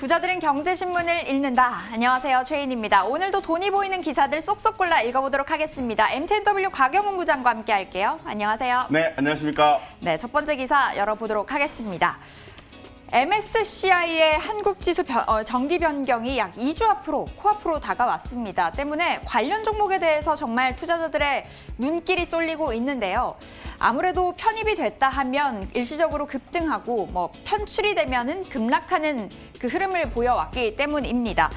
부자들은 경제신문을 읽는다. 안녕하세요, 최인입니다. 오늘도 돈이 보이는 기사들 쏙쏙 골라 읽어보도록 하겠습니다. MTNW 곽영훈 부장과 함께 할게요. 안녕하세요. 네, 안녕하십니까. 네, 첫 번째 기사 열어보도록 하겠습니다. MSCI의 한국지수 정기 변경이 약 2주 앞으로 코앞으로 다가왔습니다. 때문에 관련 종목에 대해서 정말 투자자들의 눈길이 쏠리고 있는데요. 아무래도 편입이 됐다 하면 일시적으로 급등하고 편출이 되면은 급락하는 그 흐름을 보여왔기 때문입니다.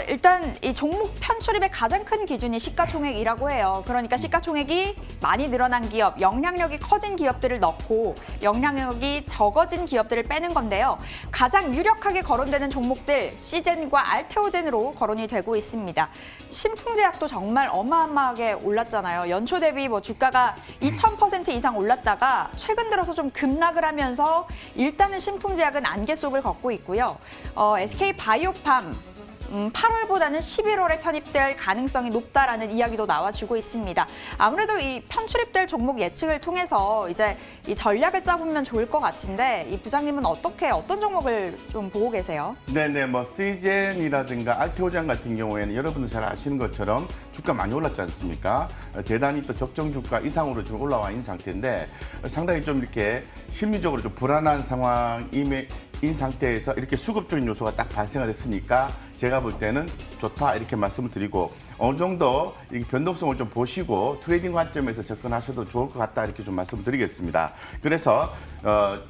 일단 이 종목 편출입의 가장 큰 기준이 시가총액이라고 해요. 그러니까 시가총액이 많이 늘어난 기업, 영향력이 커진 기업들을 넣고 영향력이 적어진 기업들을 빼는 건데요. 가장 유력하게 거론되는 종목들 시젠과 알테오젠으로 거론이 되고 있습니다. 신풍제약도 정말 어마어마하게 올랐잖아요. 연초 대비 주가가 2000% 이상 올랐다가 최근 들어서 좀 급락을 하면서 일단은 신풍제약은 안개 속을 걷고 있고요. SK바이오팜 8월보다는 11월에 편입될 가능성이 높다라는 이야기도 나와주고 있습니다. 아무래도 이 편출입될 종목 예측을 통해서 이제 이 전략을 짜보면 좋을 것 같은데 이 부장님은 어떤 종목을 좀 보고 계세요? 네네, 시젠이라든가 알테오젠 같은 경우에는 여러분들 잘 아시는 것처럼 주가 많이 올랐지 않습니까? 대단히 또 적정 주가 이상으로 지금 올라와 있는 상태인데 상당히 좀 이렇게 심리적으로 좀 불안한 상황인 상태에서 이렇게 수급적인 요소가 딱 발생을 했으니까 제가 볼 때는 좋다 이렇게 말씀을 드리고 어느 정도 변동성을 좀 보시고 트레이딩 관점에서 접근하셔도 좋을 것 같다 이렇게 좀 말씀드리겠습니다. 그래서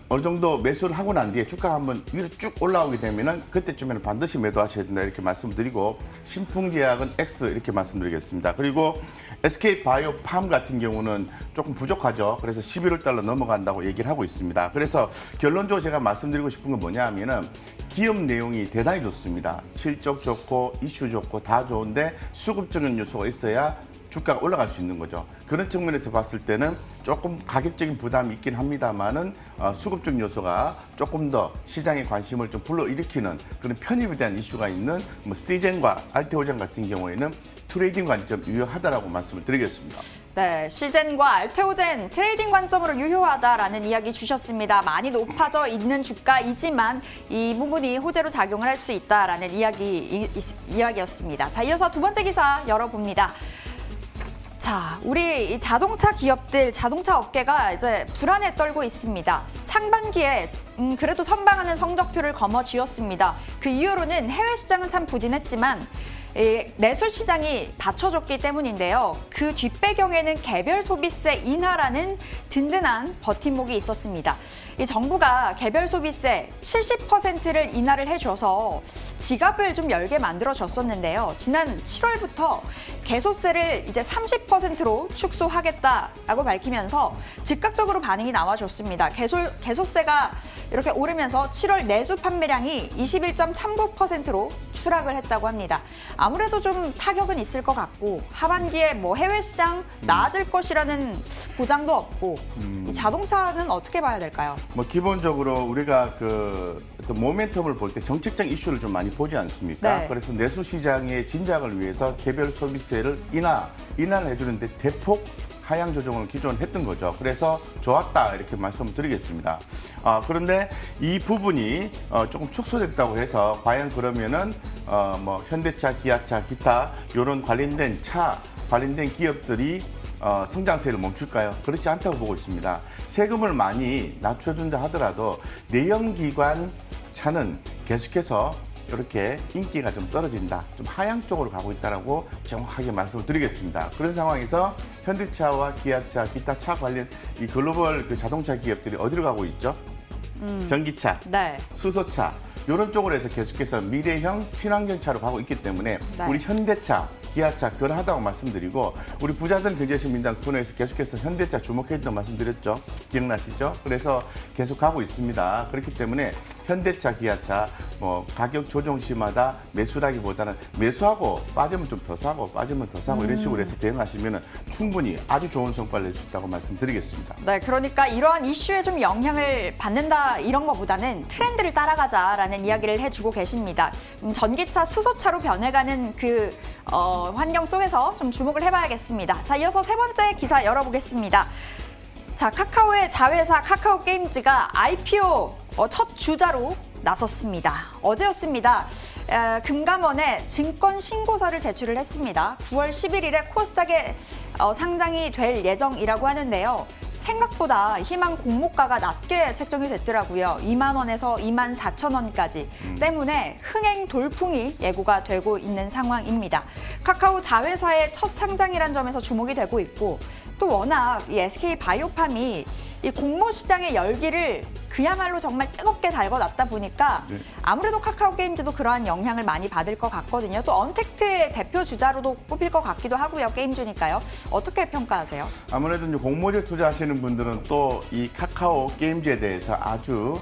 어느 정도 매수를 하고 난 뒤에 주가가 한번 위로 쭉 올라오게 되면은 그때쯤에는 반드시 매도하셔야 된다 이렇게 말씀드리고 신풍제약은 X 이렇게 말씀드리겠습니다. 그리고 SK바이오팜 같은 경우는 조금 부족하죠. 그래서 11월 달로 넘어간다고 얘기를 하고 있습니다. 그래서 결론적으로 제가 말씀드리고 싶은 건 뭐냐 하면은 기업 내용이 대단히 좋습니다. 실적 좋고 이슈 좋고 다 좋은데 수급적인 요소가 있어야 주가가 올라갈 수 있는 거죠. 그런 측면에서 봤을 때는 조금 가격적인 부담이 있긴 합니다만은 수급적인 요소가 조금 더 시장의 관심을 좀 불러일으키는 그런 편입에 대한 이슈가 있는 시젠과 알테오젠 같은 경우에는 트레이딩 관점 유효하다라고 말씀을 드리겠습니다. 네, 시젠과 알테오젠 트레이딩 관점으로 유효하다라는 이야기 주셨습니다. 많이 높아져 있는 주가이지만 이 부분이 호재로 작용을 할 수 있다라는 이야기였습니다. 자, 이어서 두 번째 기사 열어봅니다. 자, 우리 이 자동차 기업들, 자동차 업계가 이제 불안에 떨고 있습니다. 상반기에 그래도 선방하는 성적표를 거머쥐었습니다. 그 이후로는 해외 시장은 참 부진했지만 내수 시장이 받쳐줬기 때문인데요. 그 뒷배경에는 개별 소비세 인하라는 든든한 버팀목이 있었습니다. 이 정부가 개별 소비세 70%를 인하를 해줘서 지갑을 좀 열게 만들어줬었는데요. 지난 7월부터 개소세를 이제 30%로 축소하겠다라고 밝히면서 즉각적으로 반응이 나와줬습니다. 개소세가 이렇게 오르면서 7월 내수 판매량이 21.39%로 추락을 했다고 합니다. 아무래도 좀 타격은 있을 것 같고 하반기에 해외 시장 나아질 것이라는 보장도 없고 이 자동차는 어떻게 봐야 될까요? 기본적으로 우리가 어떤 모멘텀을 볼 때 정책적 이슈를 좀 많이 보지 않습니까? 네. 그래서 내수 시장의 진작을 위해서 개별 소비세를 인하를 해주는데 대폭 하향 조정을 기존 했던 거죠. 그래서 좋았다 이렇게 말씀드리겠습니다. 그런데 이 부분이 조금 축소됐다고 해서 과연 그러면은 현대차, 기아차, 기타 이런 관련된 기업들이 성장세를 멈출까요? 그렇지 않다고 보고 있습니다. 세금을 많이 낮춰준다 하더라도 내연기관 차는 계속해서 이렇게 인기가 좀 떨어진다, 좀 하향 쪽으로 가고 있다라고 정확하게 말씀을 드리겠습니다. 그런 상황에서 현대차와 기아차, 기타 차 관련 이 글로벌 자동차 기업들이 어디로 가고 있죠? 전기차, 네. 수소차 이런 쪽으로 해서 계속해서 미래형 친환경차로 가고 있기 때문에 네. 우리 현대차, 기아차 교란하다고 말씀드리고 우리 부자들 경제신문장 코너에서 계속해서 현대차 주목했던 말씀드렸죠. 기억나시죠? 그래서 계속 가고 있습니다. 그렇기 때문에 현대차, 기아차 가격 조정 시마다 매수라기보다는 매수하고 빠지면 좀 더 사고 빠지면 더 사고 이런 식으로 해서 대응하시면 충분히 아주 좋은 성과를 낼 수 있다고 말씀드리겠습니다. 네, 그러니까 이러한 이슈에 좀 영향을 받는다 이런 것보다는 트렌드를 따라가자라는 이야기를 해주고 계십니다. 전기차, 수소차로 변해가는 그 환경 속에서 좀 주목을 해봐야겠습니다. 자, 이어서 세 번째 기사 열어보겠습니다. 자, 카카오의 자회사 카카오 게임즈가 IPO 첫 주자로 나섰습니다. 어제였습니다. 금감원에 증권 신고서를 제출을 했습니다. 9월 11일에 코스닥에 상장이 될 예정이라고 하는데요. 생각보다 희망 공모가가 낮게 책정이 됐더라고요. 2만 원에서 2만 4천 원까지 때문에 흥행 돌풍이 예고가 되고 있는 상황입니다. 카카오 자회사의 첫 상장이란 점에서 주목이 되고 있고 또 워낙 이 SK 바이오팜이 이 공모 시장의 열기를 그야말로 정말 뜨겁게 달궈놨다 보니까 아무래도 카카오 게임즈도 그러한 영향을 많이 받을 것 같거든요. 또 언택트의 대표 주자로도 꼽힐 것 같기도 하고요. 게임주니까요. 어떻게 평가하세요? 아무래도 이제 공모제 투자하시는 분들은 또 이 카카오 게임즈에 대해서 아주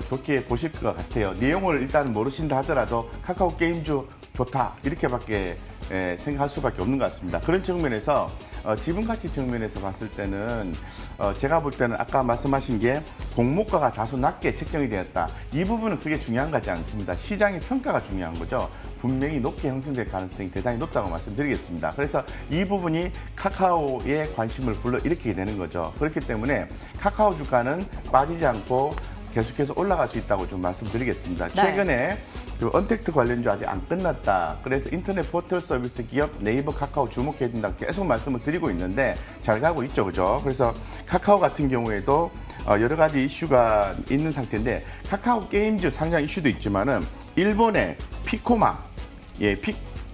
좋게 보실 것 같아요. 내용을 일단 모르신다 하더라도 카카오 게임즈 좋다 이렇게밖에 생각할 수밖에 없는 것 같습니다. 그런 측면에서 지분 가치 측면에서 봤을 때는 제가 볼 때는 아까 말씀하신 게 공모가가 다소 낮게 책정이 되었다. 이 부분은 크게 중요한 것 같지 않습니다. 시장의 평가가 중요한 거죠. 분명히 높게 형성될 가능성이 대단히 높다고 말씀드리겠습니다. 그래서 이 부분이 카카오의 관심을 불러일으키게 되는 거죠. 그렇기 때문에 카카오 주가는 빠지지 않고 계속해서 올라갈 수 있다고 좀 말씀드리겠습니다. 최근에 그 언택트 관련주 아직 안 끝났다. 그래서 인터넷 포털 서비스 기업 네이버 카카오 주목해야 된다 계속 말씀을 드리고 있는데 잘 가고 있죠, 그죠? 그래서 카카오 같은 경우에도 여러 가지 이슈가 있는 상태인데 카카오 게임즈 상장 이슈도 있지만은 일본의 피코마,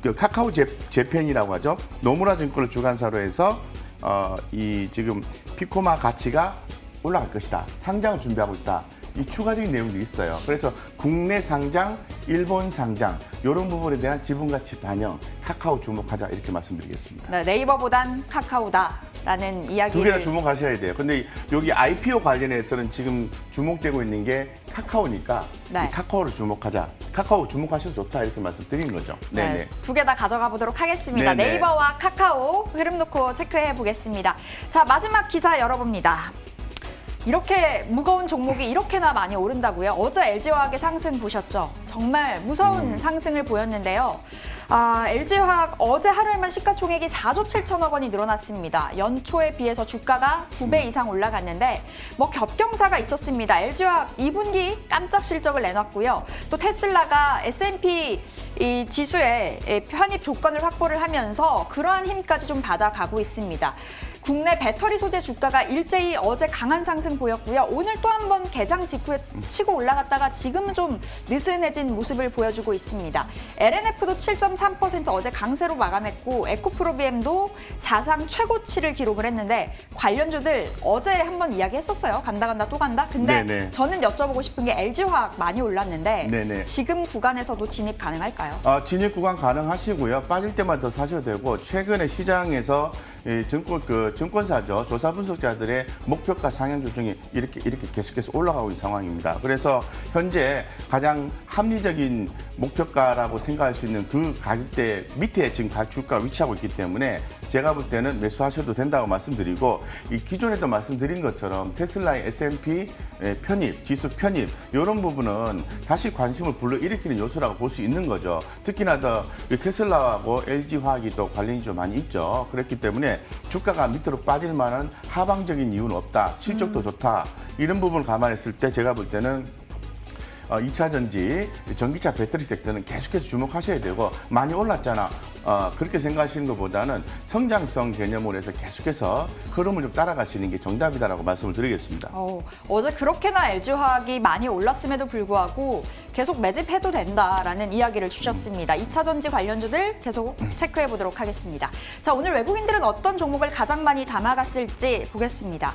그 카카오 재팬이라고 하죠. 노무라 증권을 주관사로 해서 이 지금 피코마 가치가 올라갈 것이다. 상장을 준비하고 있다. 이 추가적인 내용도 있어요. 그래서 국내 상장, 일본 상장 이런 부분에 대한 지분 가치 반영, 카카오 주목하자 이렇게 말씀드리겠습니다. 네, 네이버보단 카카오다라는 이야기를 두 개나 주목하셔야 돼요. 근데 여기 IPO 관련해서는 지금 주목되고 있는 게 카카오니까 네. 이 카카오를 주목하자. 카카오 주목하셔도 좋다 이렇게 말씀드린 거죠. 네, 두 개 다 가져가 보도록 하겠습니다. 네네. 네이버와 카카오 흐름 놓고 체크해 보겠습니다. 자, 마지막 기사 열어봅니다. 이렇게 무거운 종목이 이렇게나 많이 오른다고요? 어제 LG화학의 상승 보셨죠? 정말 무서운 상승을 보였는데요. LG화학 어제 하루에만 시가총액이 4조 7천억 원이 늘어났습니다. 연초에 비해서 주가가 2배 이상 올라갔는데 뭐 겹경사가 있었습니다. LG화학 2분기 깜짝 실적을 내놨고요. 또 테슬라가 S&P 이 지수에 편입 조건을 확보를 하면서 그러한 힘까지 좀 받아가고 있습니다. 국내 배터리 소재 주가가 일제히 어제 강한 상승 보였고요. 오늘 또 한 번 개장 직후에 치고 올라갔다가 지금은 좀 느슨해진 모습을 보여주고 있습니다. LNF도 7.3% 어제 강세로 마감했고 에코프로비엠도 사상 최고치를 기록을 했는데 관련주들 어제 한번 이야기했었어요. 간다 또 간다. 근데 네네. 저는 여쭤보고 싶은 게 LG화학 많이 올랐는데 네네. 지금 구간에서도 진입 가능할까요? 진입 구간 가능하시고요. 빠질 때만 더 사셔도 되고 최근에 시장에서 이 증권사죠. 조사 분석자들의 목표가 상향 조정이 이렇게 계속해서 올라가고 있는 상황입니다. 그래서 현재 가장 합리적인 목표가라고 생각할 수 있는 그 가격대 밑에 지금 주가가 위치하고 있기 때문에 제가 볼 때는 매수하셔도 된다고 말씀드리고 이 기존에도 말씀드린 것처럼 테슬라의 S&P 편입, 지수 편입 이런 부분은 다시 관심을 불러일으키는 요소라고 볼 수 있는 거죠. 특히나 더 테슬라하고 LG화학이 또 관련이 좀 많이 있죠. 그렇기 때문에 주가가 밑으로 빠질 만한 하방적인 이유는 없다. 실적도 좋다. 이런 부분을 감안했을 때 제가 볼 때는 2차 전지, 전기차 배터리 섹터는 계속해서 주목하셔야 되고 많이 올랐잖아. 그렇게 생각하시는 것보다는 성장성 개념으로 해서 계속해서 흐름을 좀 따라가시는 게 정답이다라고 말씀을 드리겠습니다. 어제 그렇게나 LG화학이 많이 올랐음에도 불구하고 계속 매집해도 된다라는 이야기를 주셨습니다. 2차 전지 관련주들 계속 체크해 보도록 하겠습니다. 자, 오늘 외국인들은 어떤 종목을 가장 많이 담아갔을지 보겠습니다.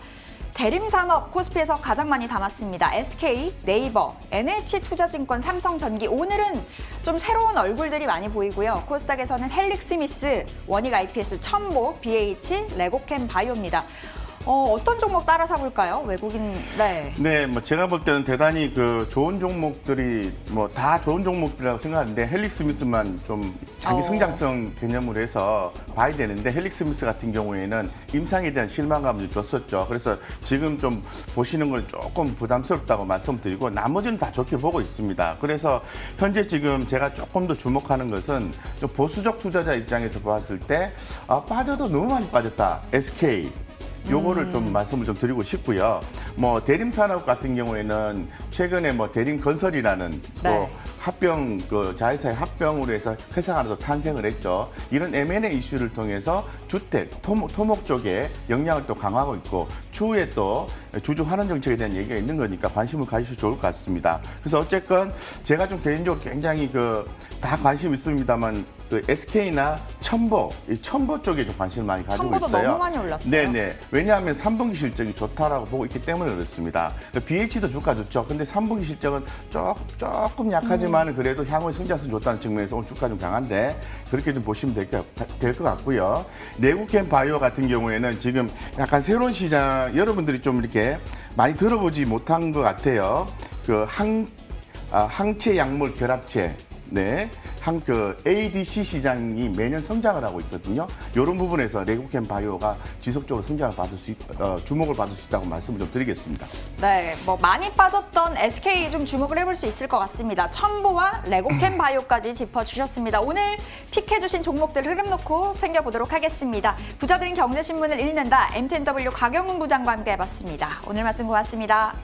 대림산업 코스피에서 가장 많이 담았습니다. SK, 네이버, NH투자증권, 삼성전기. 오늘은 좀 새로운 얼굴들이 많이 보이고요. 코스닥에서는 헬릭스미스, 원익 IPS, 첨보, BH, 레고캠 바이오입니다. 어떤 종목 따라 사볼까요? 외국인, 네. 네, 뭐 제가 볼 때는 대단히 그 좋은 종목들이 뭐 다 좋은 종목들이라고 생각하는데 헬릭스미스만 좀 자기 성장성 개념으로 해서 봐야 되는데 헬릭스미스 같은 경우에는 임상에 대한 실망감을 줬었죠. 그래서 지금 좀 보시는 건 조금 부담스럽다고 말씀드리고 나머지는 다 좋게 보고 있습니다. 그래서 현재 지금 제가 조금 더 주목하는 것은 좀 보수적 투자자 입장에서 봤을 때 빠져도 너무 많이 빠졌다. SK 요거를 좀 말씀을 좀 드리고 싶고요. 뭐 대림산업 같은 경우에는 최근에 뭐 대림건설이라는 또 네. 합병 그 자회사의 합병으로 해서 회사가 하나 더 탄생을 했죠. 이런 M&A 이슈를 통해서 주택, 토목 쪽에 역량을 또 강화하고 있고 추후에 또 주주 환원 정책에 대한 얘기가 있는 거니까 관심을 가지셔도 좋을 것 같습니다. 그래서 어쨌건 제가 좀 개인적으로 굉장히 다 관심 있습니다만 그 SK나 첨보, 이 첨보 쪽에 좀 관심을 많이 가지고 첨보도 있어요. 너무 많이 올랐어요. 네네. 왜냐하면 3분기 실적이 좋다라고 보고 있기 때문에 그렇습니다. BH도 주가 좋죠. 근데 3분기 실적은 조금 약하지만 그래도 향후에 성장성 좋다는 측면에서 오늘 주가 좀 강한데 그렇게 좀 보시면 될 것 같고요. 레고캠 바이오 같은 경우에는 지금 약간 새로운 시장 여러분들이 좀 이렇게 많이 들어보지 못한 것 같아요. 항체 약물 결합체. 네, ADC 시장이 매년 성장을 하고 있거든요. 이런 부분에서 레고캠 바이오가 지속적으로 성장을 주목을 받을 수 있다고 말씀을 좀 드리겠습니다. 네, 뭐 많이 빠졌던 SK 좀 주목을 해볼 수 있을 것 같습니다. 첨보와 레고캠 바이오까지 짚어주셨습니다. 오늘 픽해주신 종목들 흐름 놓고 챙겨보도록 하겠습니다. 부자들인 경제신문을 읽는다. MTNW 곽영훈 부장과 함께 해봤습니다. 오늘 말씀 고맙습니다.